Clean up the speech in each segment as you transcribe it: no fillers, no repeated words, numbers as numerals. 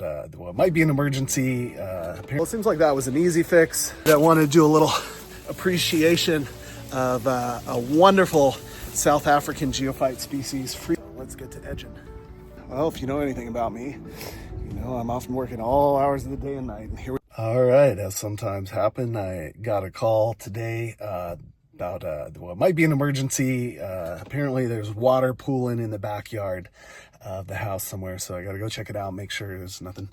Well, it might be an emergency. Well, it seems like that was an easy fix. I want to do a little appreciation of a wonderful South African geophyte species. Let's get to edging. Well, if you know anything about me, you know I'm often working all hours of the day and night. And here all right, as sometimes happen, I got a call today about, well, it might be an emergency. Apparently there's water pooling in the backyard of the house somewhere, so I gotta go check it out, make sure there's nothing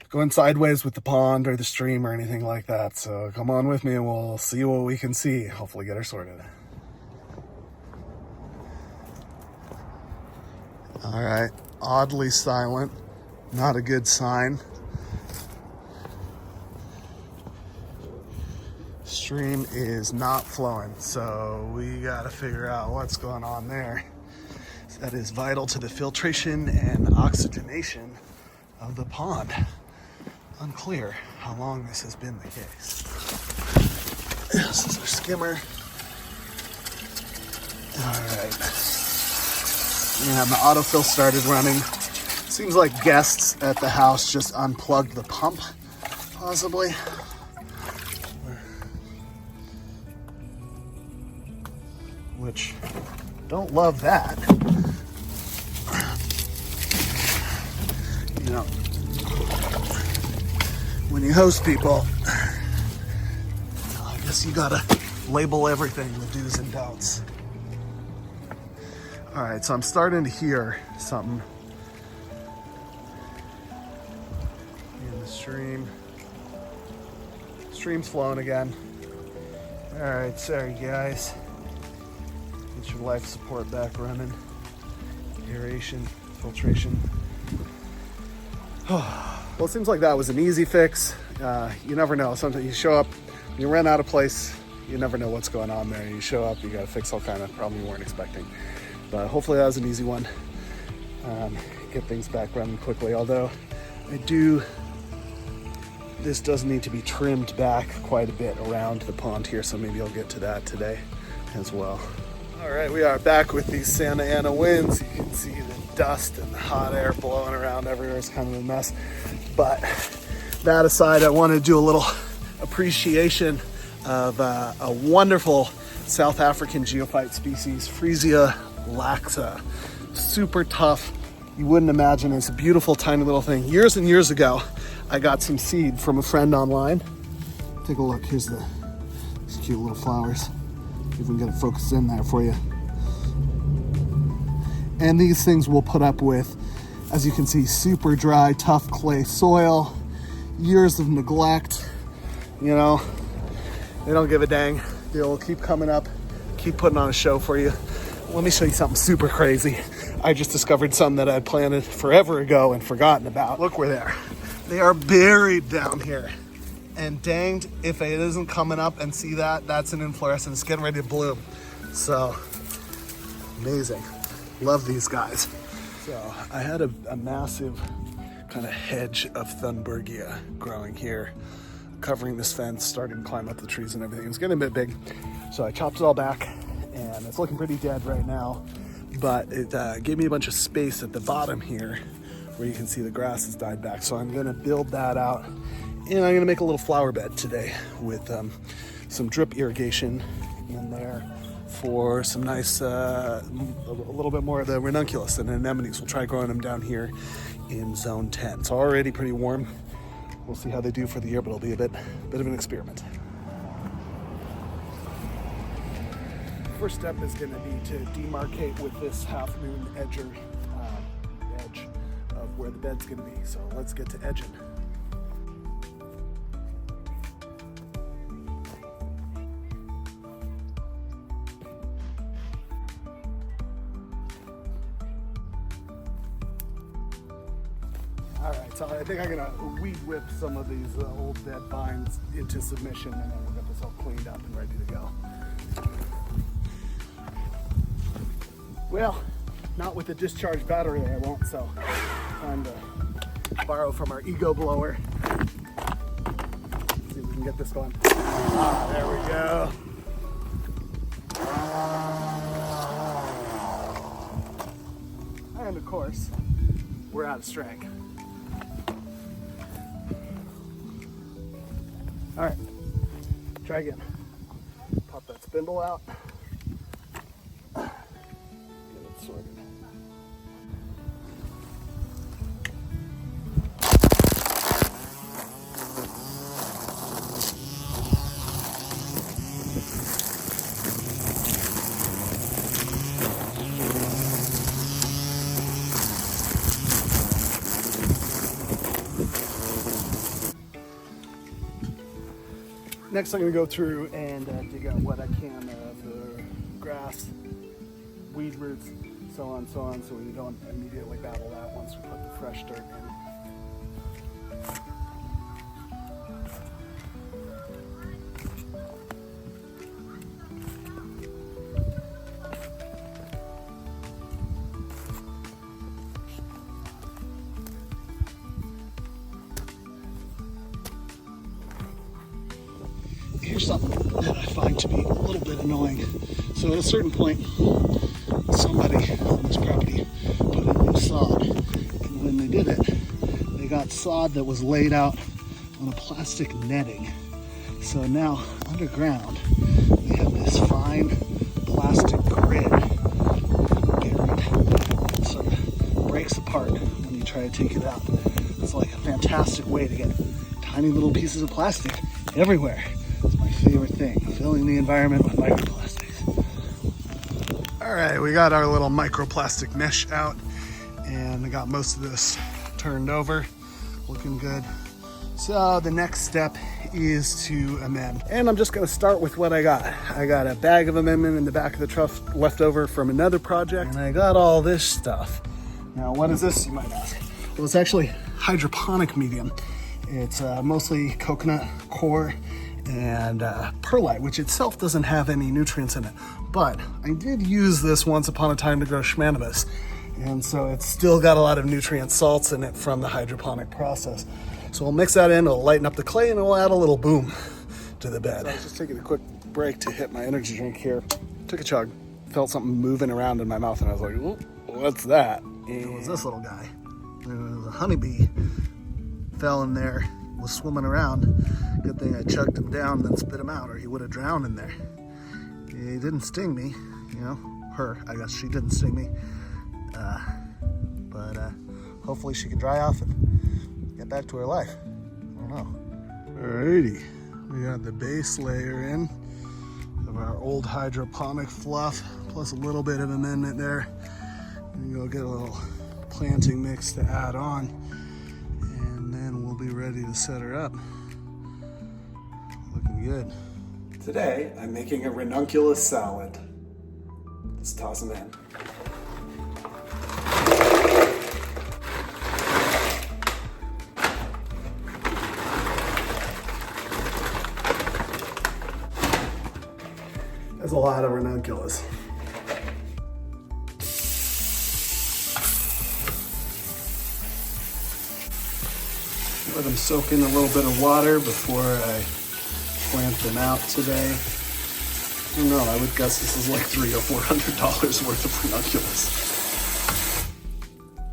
going sideways with the pond or the stream or anything like that. So come on with me and we'll see what we can see. Hopefully get her sorted. All right, oddly silent, not a good sign. Stream is not flowing, so we gotta figure out what's going on there. That is vital to the filtration and oxygenation of the pond. Unclear how long this has been the case. This is our skimmer. All right. I'm gonna have my autofill started running. Seems like guests at the house just unplugged the pump, possibly. Which, don't love that. You know, when you host people, I guess you gotta label everything with do's and don'ts. All right, so I'm starting to hear something in the stream. Stream's flowing again. All right, sorry guys. Get your life support back running. Aeration, filtration. Well, it seems like that was an easy fix. You never know. Sometimes you show up, you rent out a place, you never know what's going on there. You show up, you got to fix all kind of problem you weren't expecting. But hopefully that was an easy one. Get things back running quickly. Although this does need to be trimmed back quite a bit around the pond here, so maybe I'll get to that today as well. All right, we are back with these Santa Ana winds. You can see the dust and the hot air blowing around everywhere. It's kind of a mess. But that aside, I want to do a little appreciation of a wonderful South African geophyte species, Freesia laxa. Super tough. You wouldn't imagine. It's a beautiful, tiny little thing. Years and years ago, I got some seed from a friend online. Take a look. Here's these cute little flowers. See if we can get it focused in there for you. And these things will put up with, as you can see, super dry, tough clay soil, years of neglect. You know, they don't give a dang. They'll keep coming up, keep putting on a show for you. Let me show you something super crazy. I just discovered some that I planted forever ago and forgotten about. Look where they are. They are buried down here. And danged if it isn't coming up and see that, that's an inflorescence. It's getting ready to bloom. So, amazing. Love these guys. So, I had a massive kind of hedge of Thunbergia growing here, covering this fence, starting to climb up the trees and everything. It was getting a bit big. So I chopped it all back, and it's looking pretty dead right now. But it gave me a bunch of space at the bottom here, where you can see the grass has died back. So I'm gonna build that out. And I'm gonna make a little flower bed today with some drip irrigation in there for some nice, a little bit more of the ranunculus and anemones. We'll try growing them down here in zone 10. It's already pretty warm. We'll see how they do for the year, but it'll be a bit of an experiment. First step is gonna be to demarcate with this half moon edge of where the bed's gonna be. So let's get to edging. All right, so I think I'm gonna weed whip some of these old dead vines into submission, and then we'll get this all cleaned up and ready to go. Well, not with the discharged battery, I won't, so time to borrow from our ego blower. See if we can get this going. Ah, there we go. And of course, we're out of strength. All right, try again. Pop that spindle out. Get it sorted. Next, I'm going to go through and dig out what I can of the grass, weed roots, so on, so we don't immediately battle that once we put the fresh dirt in. Here's something that I find to be a little bit annoying. So at a certain point, somebody on this property put in new sod. And when they did it, they got sod that was laid out on a plastic netting. So now underground, we have this fine plastic grid buried. It sort of breaks apart when you try to take it out. It's like a fantastic way to get tiny little pieces of plastic everywhere. It's my favorite thing, filling the environment with microplastics. All right, we got our little microplastic mesh out, and I got most of this turned over, looking good. So the next step is to amend. And I'm just gonna start with what I got. I got a bag of amendment in the back of the truck left over from another project, and I got all this stuff. Now, what is this, you might ask? Well, it's actually hydroponic medium. It's mostly coconut coir and perlite, which itself doesn't have any nutrients in it. But I did use this once upon a time to grow schmannabis, and so it's still got a lot of nutrient salts in it from the hydroponic process. So we'll mix that in, it'll lighten up the clay, and it'll add a little boom to the bed. So I was just taking a quick break to hit my energy drink here. Took a chug, felt something moving around in my mouth, and I was like, "Ooh, what's that?" And it was this little guy. It was a honeybee. Fell in there, was swimming around. Good thing I chugged him down and then spit him out, or he would have drowned in there. He didn't sting me, you know, her, I guess she didn't sting me. But hopefully she can dry off and get back to her life. I don't know. Alrighty, we got the base layer in of our old hydroponic fluff, plus a little bit of amendment there. And go get a little planting mix to add on, and then we'll be ready to set her up. Looking good. Today, I'm making a ranunculus salad. Let's toss them in. There's a lot of ranunculus. Let them soak in a little bit of water before I plant them out today. I don't know, I would guess this is like $300 or $400 worth of ranunculus.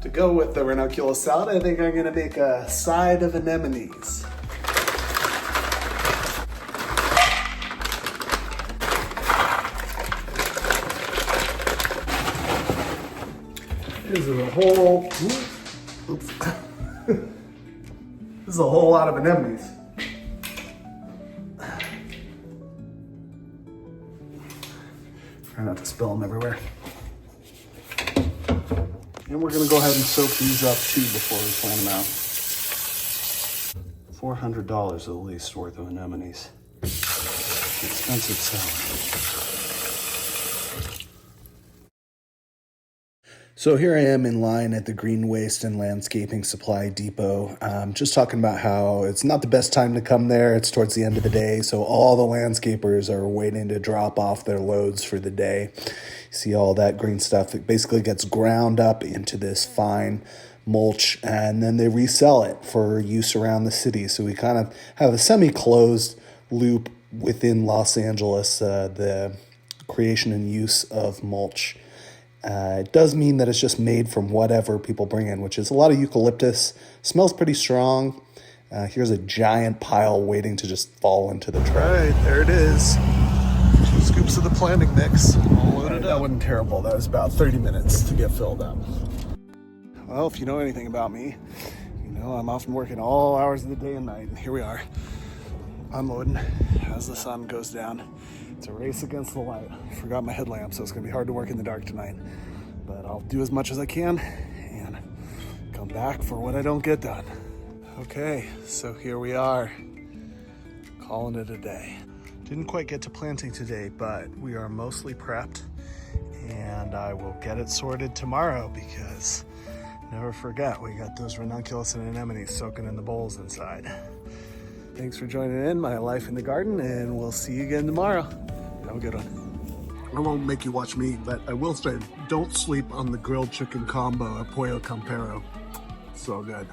To go with the ranunculus salad, I think I'm gonna make a side of anemones. This is a whole, oops. This is a whole lot of anemones. Try not to spill them everywhere. And we're gonna go ahead and soak these up too before we plant them out. $400 at least worth of anemones. Expensive salad. So here I am in line at the Green Waste and Landscaping Supply Depot, just talking about how it's not the best time to come there. It's towards the end of the day, so all the landscapers are waiting to drop off their loads for the day. You see all that green stuff. It basically gets ground up into this fine mulch, and then they resell it for use around the city. So we kind of have a semi-closed loop within Los Angeles, the creation and use of mulch. It does mean that it's just made from whatever people bring in, which is a lot of eucalyptus. Smells pretty strong. Here's a giant pile waiting to just fall into the tray. All right, there it is. 2 scoops of the planting mix. All loaded up. That wasn't terrible. That was about 30 minutes to get filled up. Well, if you know anything about me, you know I'm often working all hours of the day and night. And here we are, unloading as the sun goes down. It's a race against the light. I forgot my headlamp, so it's gonna be hard to work in the dark tonight. But I'll do as much as I can and come back for what I don't get done. Okay, so here we are, calling it a day. Didn't quite get to planting today, but we are mostly prepped, and I will get it sorted tomorrow because never forget, we got those ranunculus and anemones soaking in the bowls inside. Thanks for joining in my life in the garden, and we'll see you again tomorrow. Have a good one. I won't make you watch me, but I will say, don't sleep on the grilled chicken combo at Pollo Campero. So good.